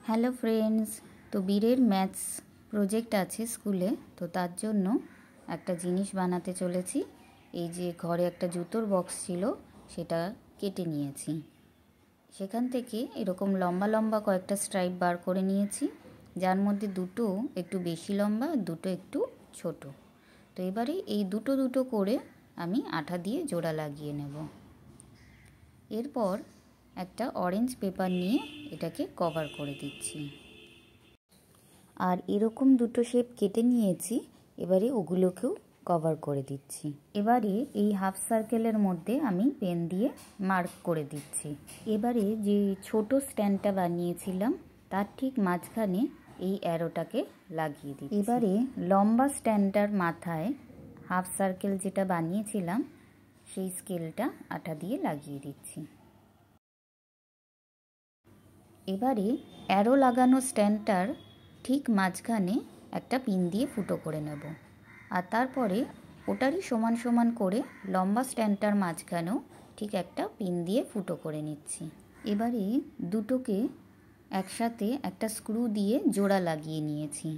Hello friends, তো বীরের maths project আছে স্কুলে, তো তার জন্য একটা জিনিস বানাতে চলেছি। এই যে ঘরে একটা জুতোর বক্স ছিল, সেটা কেটে নিয়েছি। সেখান থেকে এরকম লম্বা লম্বা কয়েকটা স্ট্রাইপ বার করে নিয়েছি, যার মধ্যে দুটো একটু বেশি লম্বা, দুটো একটু ছোট। তো এবারে এই দুটো দুটো করে আমি আঠা দিয়ে জোড়া লাগিয়ে নেব। এরপর একটা অরেঞ্জ পেপার নিয়ে এটাকে কভার করে দিচ্ছি। আর এরকম দুটো শেপ কেটে নিয়েছি, এবারে ওগুলোকেও কভার করে দিচ্ছি। এবারে এই হাফ সার্কেলের মধ্যে আমি পেন দিয়ে মার্ক করে দিচ্ছি। এবারে যে ছোট স্ট্যান্ডটা বানিয়েছিলাম তার ঠিক মাঝখানে এই অ্যারোটাকে লাগিয়ে দিই। এবারে লম্বা স্ট্যান্ডটার মাথায় হাফ সার্কেল যেটা বানিয়েছিলাম সেই স্কেলটা আঠা দিয়ে লাগিয়ে দিচ্ছি। এবারে অ্যারো লাগানো স্ট্যান্ডটার ঠিক মাঝখানে একটা পিন দিয়ে ফুটো করে নেব, আর তারপরে ওটারই সমান সমান করে লম্বা স্ট্যান্ডটার মাঝখানেও ঠিক একটা পিন দিয়ে ফুটো করে নিচ্ছি। এবারে দুটোকে একসাথে একটা স্ক্রু দিয়ে জোড়া লাগিয়ে নিয়েছি,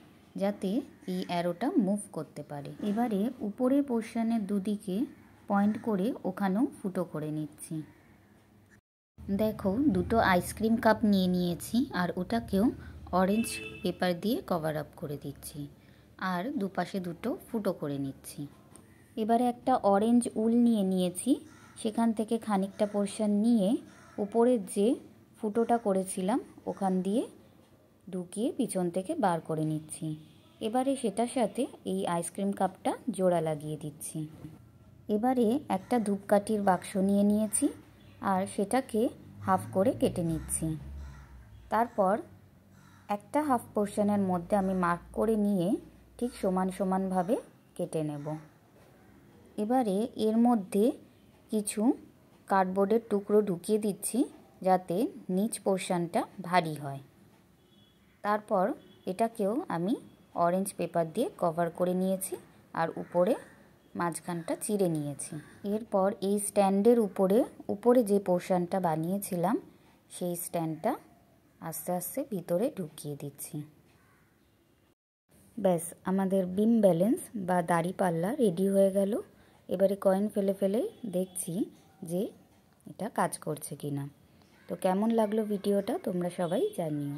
যাতে এই অ্যারোটা মুভ করতে পারে। এবারে উপরের পোর্শনের দুদিকে পয়েন্ট করে ওখানেও ফুটো করে নিচ্ছি। দেখো, দুটো আইসক্রিম কাপ নিয়ে নিয়েছি, আর ওটাকেও অরেঞ্জ পেপার দিয়ে কভার আপ করে দিচ্ছি, আর দুপাশে দুটো ফুটো করে নিচ্ছি। এবারে একটা অরেঞ্জ উল নিয়ে নিয়েছি, সেখান থেকে খানিকটা পোর্শন নিয়ে উপরের যে ফুটোটা করেছিলাম ওখান দিয়ে ঢুকিয়ে পিছন থেকে বার করে নিচ্ছি। এবারে সেটার সাথে এই আইসক্রিম কাপটা জোড়া লাগিয়ে দিচ্ছি। এবারে একটা ধূপকাঠির বাক্স নিয়ে নিয়েছি, আর সেটাকে হাফ করে কেটে নিচ্ছি। তারপর একটা হাফ পোর্শনের মধ্যে আমি মার্ক করে নিয়ে ঠিক সমান সমানভাবে কেটে নেব। এবারে এর মধ্যে কিছু কার্ডবোর্ডের টুকরো ঢুকিয়ে দিচ্ছি, যাতে নিচ পোর্শনটা ভারী হয়। তারপর এটাকেও আমি অরেঞ্জ পেপার দিয়ে কভার করে নিয়েছি, আর উপরে মাঝখানটা চিড়ে নিয়েছি। এরপর এই স্ট্যান্ডের উপরে যে পোর্শনটা বানিয়েছিলাম সেই স্ট্যান্ডটা আস্তে আস্তে ভিতরে ঢুকিয়ে দিচ্ছি। ব্যাস, আমাদের বিম ব্যালেন্স বা দাঁড়িপাল্লা রেডি হয়ে গেল। এবারে কয়েন ফেলে ফেলে দেখছি যে এটা কাজ করছে কিনা। তো কেমন লাগলো ভিডিওটা তোমরা সবাই জানিও।